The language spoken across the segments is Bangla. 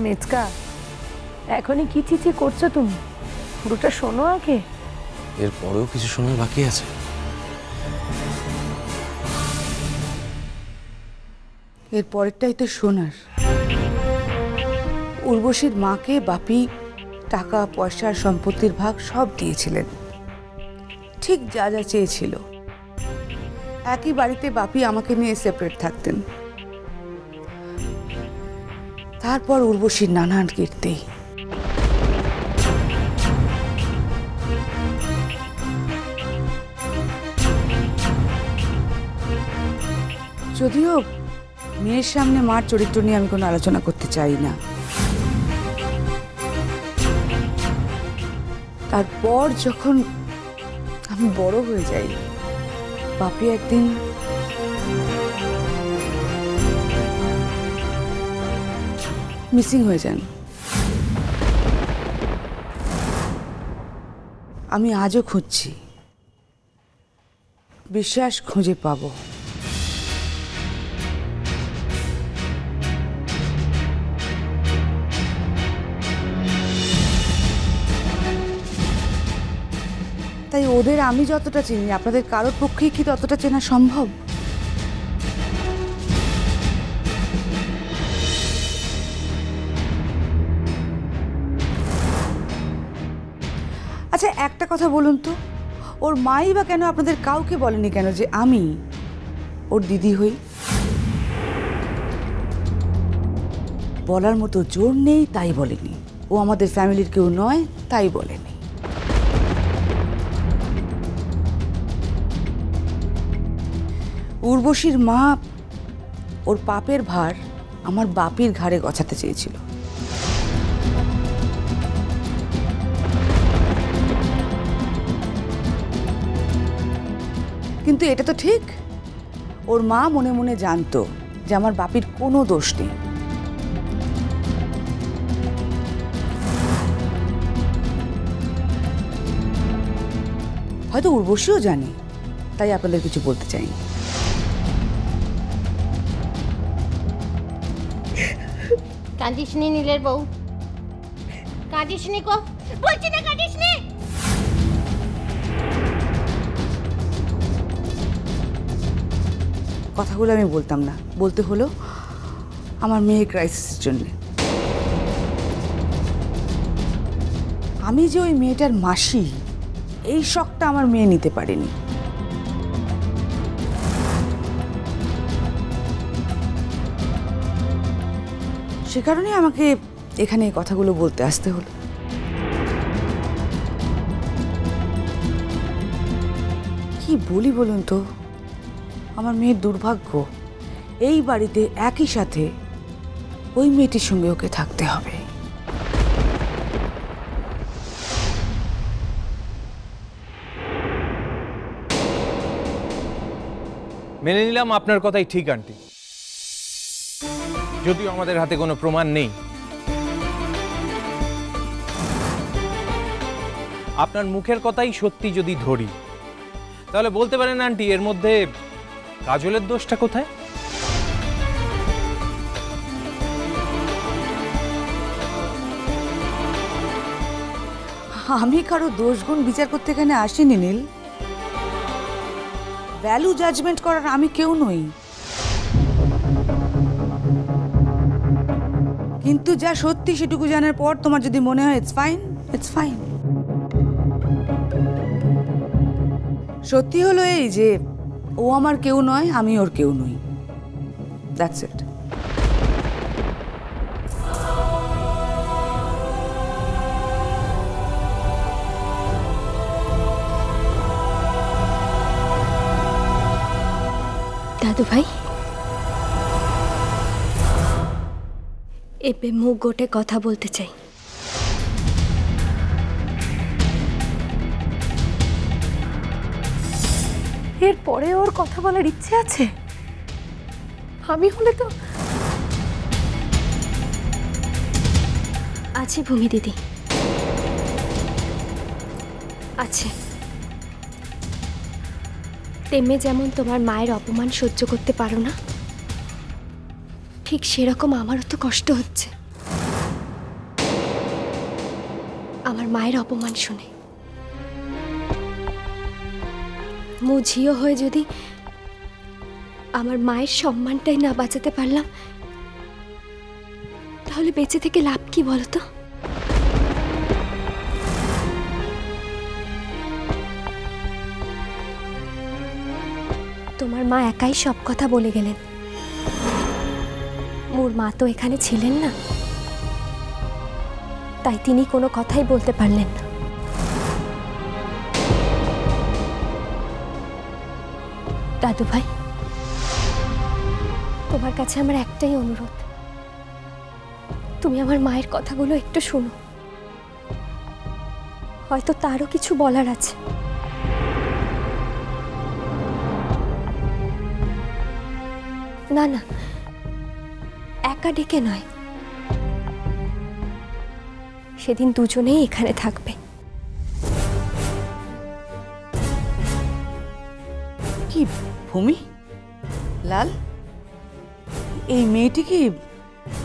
মেচকা, এখনই কি চিচি করছো তুমি? পুরোটা শোনো আগে। এরপরেও কিছু শোনার বাকি আছে। এর পরেরটাই তো শোনার। উর্বশীর মাকে বাপি টাকা পয়সা সম্পত্তির ভাগ সব দিয়েছিলেন, ঠিক যা যা চেয়েছিল। একই বাড়িতে বাপি আমাকে নিয়ে সেপারেট থাকতেন। তারপর উর্বশীর নানান কীর্তি। যদিও মেয়ের সামনে মার চরিত্র নিয়ে আমি কোনো আলোচনা করতে চাই না। তারপর যখন আমি বড় হয়ে যাই, বাপি একদিন মিসিং হয়ে যান। আমি আজও খুঁজছি, বিশ্বাস খুঁজে পাবো। তাই ওদের আমি যতটা চিনি, আপনাদের কারোর পক্ষেই কি ততটা চেনা সম্ভব? আচ্ছা, একটা কথা বলুন তো, ওর মাই বা কেন আপনাদের কাউকে বলেনি কেন যে আমি ওর দিদি হই? বলার মতো জোর নেই তাই বলেনি। ও আমাদের ফ্যামিলির কেউ নয় তাই বলেনি। উর্বশীর মা ওর পাপের ভার আমার বাপির ঘাড়ে গছাতে চেয়েছিল। কিন্তু এটা তো ঠিক, ওর মা মনে মনে জানতো যে আমার বাপির কোনো দোষ নেই। হয়তো উর্বশীও জানে, তাই আপনাদের কিছু বলতে চাইনি। কাঁদিসনি নীলের বউ, কাঁদিসনি কো, বলছি না কাঁদিসনি। কথাগুলো আমি বলতাম না, বলতে হলো আমার মেয়ে ক্রাইসিসের জন্য। আমি যে ওই মেয়েটার মাসি, এই শখটা আমার মেয়ে নিতে পারেনি। সে কারণে আমাকে এখানে এই কথাগুলো বলতে আসতে হলো। কি বলি বলুন তো, আমার মেয়ের দুর্ভাগ্য, এই বাড়িতে একই সাথে ওই মেয়েটির সঙ্গে ওকে থাকতে হবে। মেনে নিলাম আপনার কথাই ঠিক আন্টি, যদিও আমাদের হাতে কোনো প্রমাণ নেই। আপনার মুখের কথাই সত্যি যদি ধরি, তাহলে বলতে পারেন আন্টি এর মধ্যে কাজলের দোষটা কোথায়? আমি কারো দোষ গুণ বিচার করতে এখানে আসিনি নীল। ভ্যালু জাজমেন্ট করার আমি কেউ নই। কিন্তু যা সত্যি সেটুকু জানার পর তোমার যদি মনে হয় ইটস ফাইন, ইটস ফাইন। সত্যি হলো এই যে ও আমার কেউ নয়, আমি ওর কেউ নই। That's it. দাদু ভাই, এবে মুখ গোটে কথা বলতে চাই। এরপরে ওর কথা বলার ইচ্ছে আছে? আমি হলে তো। আছে ভূমি দিদি, আছে। তেমে যেমন তোমার মায়ের অপমান সহ্য করতে পারো না, ঠিক সেরকম আমারও তো কষ্ট হচ্ছে। আমার মায়ের অপমান শুনে। মু ঝিও হয়ে যদি আমার মায়ের সম্মানটাই না বাঁচাতে পারলাম, তাহলে বেঁচে থেকে লাভ কি বলতো? তোমার মা একাই সব কথা বলে গেলেন। মোর মা তো এখানে ছিলেন না, তাই তিনি কোনো কথাই বলতে পারলেন না। দাদু ভাই, তোমার কাছে আমার একটাই অনুরোধ, তুমি আমার মায়ের কথাগুলো একটু শোনো, হয়তো তারও কিছু বলার আছে। না না, একা ডেকে নয়, সেদিন দুজনেই এখানে থাকবে। কি ভূমি, লাল, এই মেয়েটি কি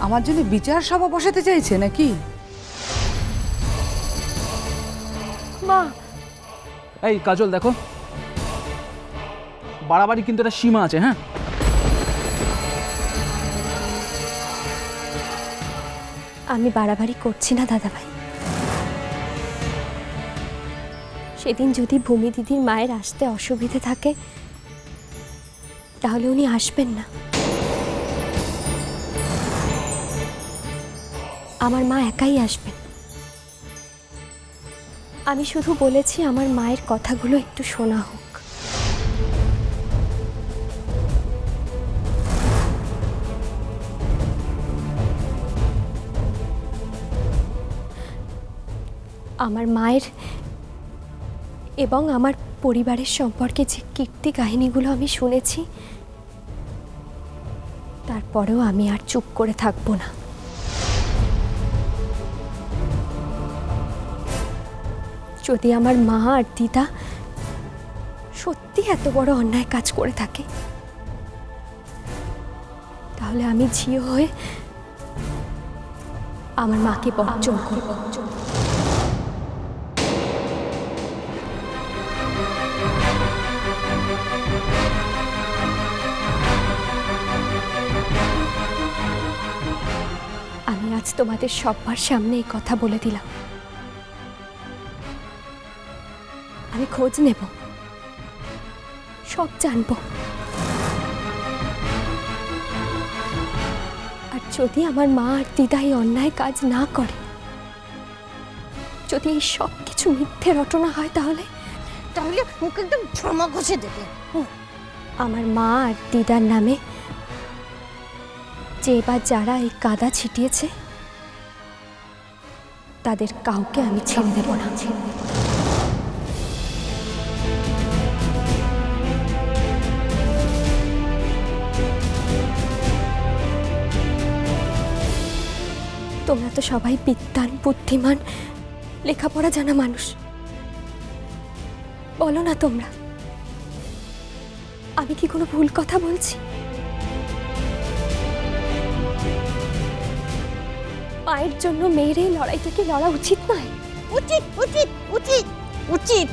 আমার জন্য বিচার সভা বসাতে চাইছে নাকি? মা, এই কাজল দেখো, বাড়াবাড়ি কিন্তু একটা সীমা আছে। হ্যাঁ, আমি বাড়াবাড়ি করছি না দাদাভাই। সেদিন যদি ভূমি দিদির মায়ের আসতে অসুবিধে থাকে, তাহলে উনি আসবেন না। আমার মা একাই আসবেন। আমি শুধু বলেছি আমার মায়ের কথাগুলো একটু শোনা হোক। আমার মায়ের এবং আমার পরিবারের সম্পর্কে যে কীর্তি কাহিনীগুলো আমি শুনেছি, তারপরেও আমি আর চুপ করে থাকবো না। যদি আমার মা আর দিদা সত্যি এত বড় অন্যায় কাজ করে থাকে, তাহলে আমি ঝিও হয়ে আমার মাকে বর্জন করব। আমি আজ তোমাদের সবার সামনে এই কথা বলে দিলাম। আমি খোঁজ নেব, সব জানব, আর যদি আমার মা আর দিদা এই অন্যায় কাজ না করে, যদি এই সব কিছু মিথ্যে রটনা হয়, তাহলে মুখে একদম ঝমা ঘষে দেবে। আমার মা আর দিদার নামে যে বা যারা এই কাদা ছিটিয়েছে, তাদের কাউকে আমি ছেড়ে দেব না। তোমরা তো সবাই বিদ্বান, বুদ্ধিমান, লেখাপড়া জানা মানুষ। বলো না তোমরা, আমি কি কোনো ভুল কথা বলছি? মায়ের জন্য মেয়ের এই লড়াইটা কি লড়া উচিত নয়? উচিত, উচিত, উচিত, উচিত।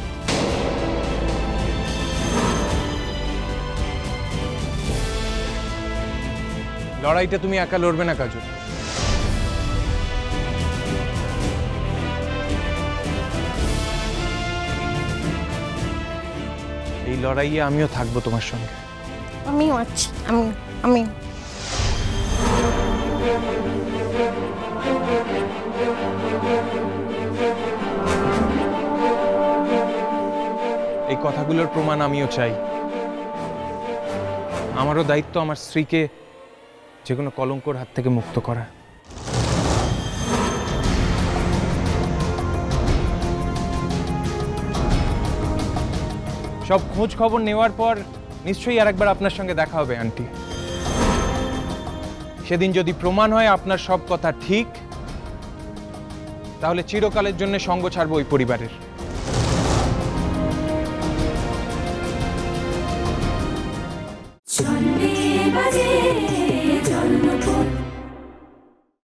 লড়াইটা তুমি একা লড়বে না কাজল। এই লড়াইয়ে আমিও থাকবো তোমার সঙ্গে। আমিও আছি, আমি এই কথাগুলোর প্রমাণ আমিও চাই। আমারও দায়িত্ব আমার স্ত্রীকে যে কোনো কলঙ্কর হাত থেকে মুক্ত করা। সব খোঁজ খবর নেওয়ার পর নিশ্চয়ই আরেকবার আপনার সঙ্গে দেখা হবে আন্টি। সেদিন যদি প্রমাণ হয় আপনার সব কথা ঠিক, তাহলে চিরকালের জন্য সঙ্গ ছাড়বো ওই পরিবারের।